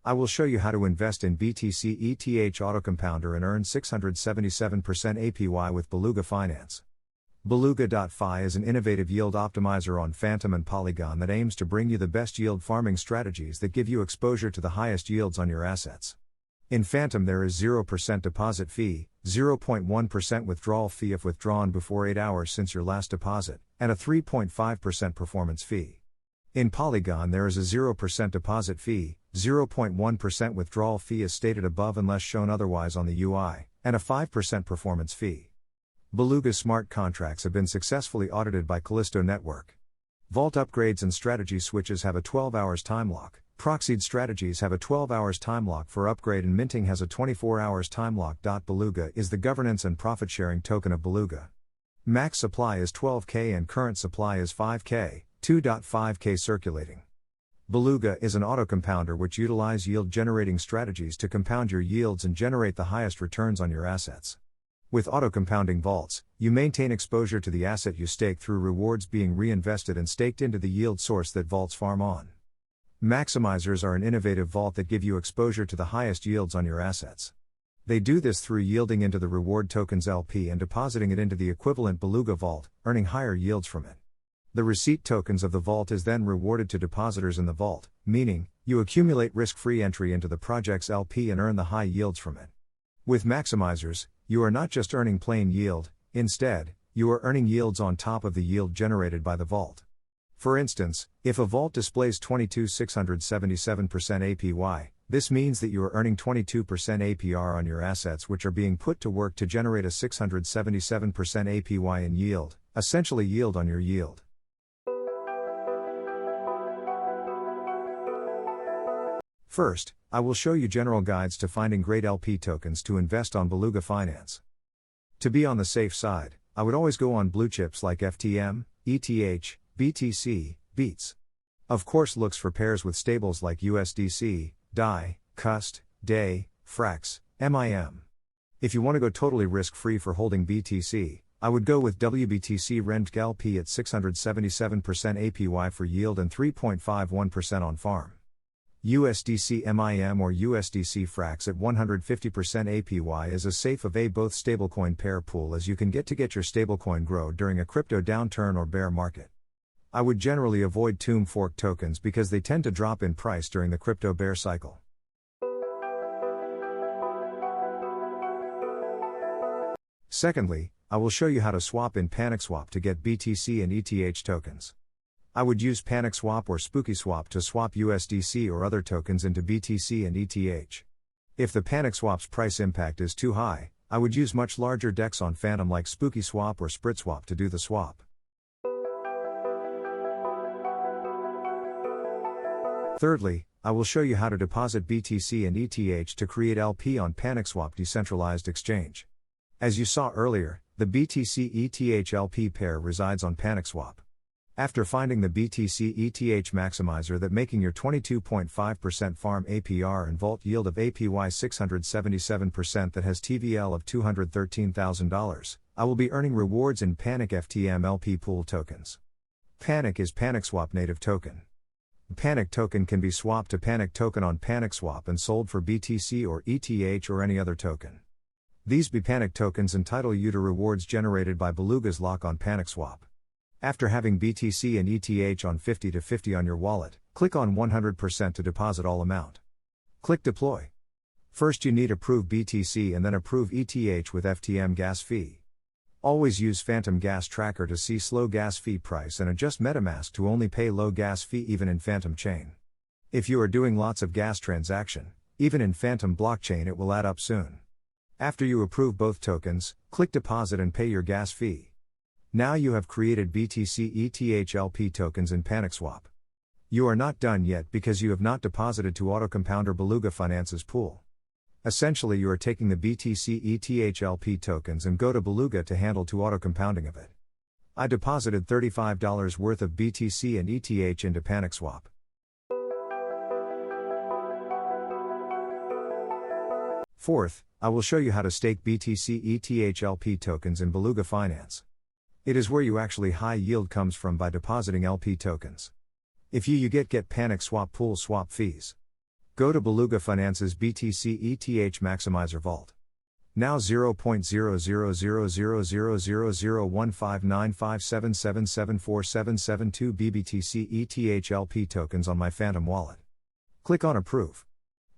I will show you how to invest in BTC-ETH Autocompounder and earn 677% APY with Beluga Finance. Beluga.fi is an innovative yield optimizer on Fantom and Polygon that aims to bring you the best yield farming strategies that give you exposure to the highest yields on your assets. In Fantom there is 0% deposit fee, 0.1% withdrawal fee if withdrawn before 8 hours since your last deposit, and a 3.5% performance fee. In Polygon there is a 0% deposit fee, 0.1% withdrawal fee as stated above unless shown otherwise on the UI, and a 5% performance fee. Beluga's smart contracts have been successfully audited by Callisto Network. Vault upgrades and strategy switches have a 12 hours time lock. Proxied strategies have a 12 hours time lock for upgrade and minting has a 24 hours time lock. Beluga is the governance and profit sharing token of Beluga. Max supply is 12K and current supply is 5K, 2.5K circulating. Beluga is an autocompounder which utilize yield generating strategies to compound your yields and generate the highest returns on your assets. With auto-compounding vaults, you maintain exposure to the asset you stake through rewards being reinvested and staked into the yield source that vaults farm on. Maximizers are an innovative vault that give you exposure to the highest yields on your assets. They do this through yielding into the reward tokens LP and depositing it into the equivalent Beluga vault, earning higher yields from it. The receipt tokens of the vault is then rewarded to depositors in the vault, meaning, you accumulate risk-free entry into the project's LP and earn the high yields from it. With maximizers, you are not just earning plain yield, instead, you are earning yields on top of the yield generated by the vault. For instance, if a vault displays 22,677% APY, this means that you are earning 22% APR on your assets which are being put to work to generate a 677% APY in yield, essentially yield on your yield. First, I will show you general guides to finding great LP tokens to invest on Beluga Finance. To be on the safe side, I would always go on blue chips like FTM, ETH, BTC, BEATS. Of course looks for pairs with stables like USDC, DAI, CUST, DAI, FRAX, MIM. If you want to go totally risk-free for holding BTC, I would go with WBTC RENG LP at 677% APY for yield and 3.51% on farm. USDC MIM or USDC FRAX at 150% APY is as safe of a both stablecoin pair pool as you can get your stablecoin grow during a crypto downturn or bear market. I would generally avoid tomb fork tokens because they tend to drop in price during the crypto bear cycle. Secondly, I will show you how to swap in Panicswap to get BTC and ETH tokens. I would use Panicswap or SpookySwap to swap USDC or other tokens into BTC and ETH. If the Panicswap's price impact is too high, I would use much larger DEX on Fantom like SpookySwap or SpritsWap to do the swap. Thirdly, I will show you how to deposit BTC and ETH to create LP on Panicswap decentralized exchange. As you saw earlier, the BTC-ETH LP pair resides on Panicswap. After finding the BTC-ETH maximizer that making your 22.5% farm APR and vault yield of APY 677% that has TVL of $213,000, I will be earning rewards in Panic FTM LP pool tokens. Panic is Panicswap native token. Panic token can be swapped to Panic token on Panicswap and sold for BTC or ETH or any other token. These Panic tokens entitle you to rewards generated by Beluga's lock on Panicswap. After having BTC and ETH on 50/50 on your wallet, click on 100% to deposit all amount. Click Deploy. First you need approve BTC and then approve ETH with FTM gas fee. Always use Fantom gas tracker to see slow gas fee price and adjust MetaMask to only pay low gas fee even in Fantom chain. If you are doing lots of gas transaction, even in Fantom blockchain it will add up soon. After you approve both tokens, click deposit and pay your gas fee. Now you have created BTC-ETH LP tokens in Panicswap. You are not done yet because you have not deposited to autocompounder Beluga Finance's pool. Essentially you are taking the BTC-ETH LP tokens and go to Beluga to handle to autocompounding of it. I deposited $35 worth of BTC and ETH into Panicswap. Fourth, I will show you how to stake BTC-ETH LP tokens in Beluga Finance. It is where you actually high yield comes from by depositing LP tokens. If you get Panicswap pool swap fees. Go to Beluga Finance's BTC-ETH Maximizer Vault. Now 0.000000015957774772 BTC-ETH LP tokens on my Fantom wallet. Click on Approve.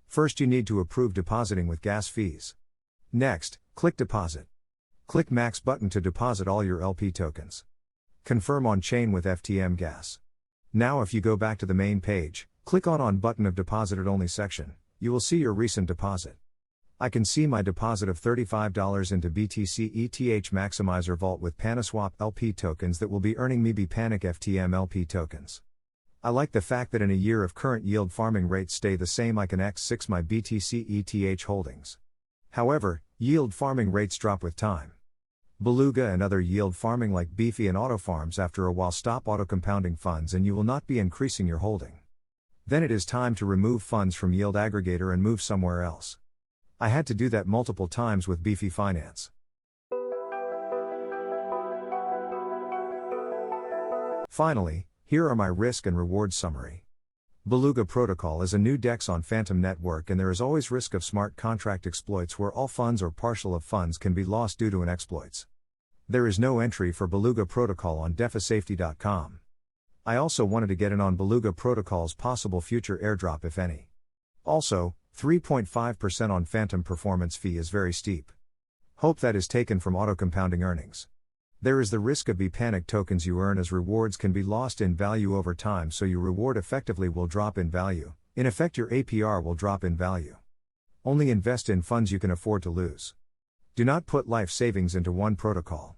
First you need to approve depositing with gas fees. Next, click Deposit. Click Max button to deposit all your LP tokens. Confirm on chain with FTM gas. Now if you go back to the main page, click on button of deposited only section, you will see your recent deposit. I can see my deposit of $35 into BTC-ETH Maximizer Vault with Panicswap LP tokens that will be earning me Panic FTM LP tokens. I like the fact that in a year if current yield farming rates stay the same I can X6 my BTC-ETH holdings. However, yield farming rates drop with time. Beluga and other yield farming like Beefy and Auto Farms after a while stop auto-compounding funds and you will not be increasing your holding. Then it is time to remove funds from yield aggregator and move somewhere else. I had to do that multiple times with Beluga Finance. Finally, here are my risk and reward summary. Beluga Protocol is a new DEX on Fantom Network and there is always risk of smart contract exploits where all funds or partial of funds can be lost due to an exploits. There is no entry for Beluga Protocol on defisafety.com. I also wanted to get in on Beluga Protocol's possible future airdrop if any. Also, 3.5% on Fantom performance fee is very steep. Hope that is taken from auto-compounding earnings. There is the risk of Panic tokens you earn as rewards can be lost in value over time so your reward effectively will drop in value, in effect your APR will drop in value. Only invest in funds you can afford to lose. Do not put life savings into one protocol.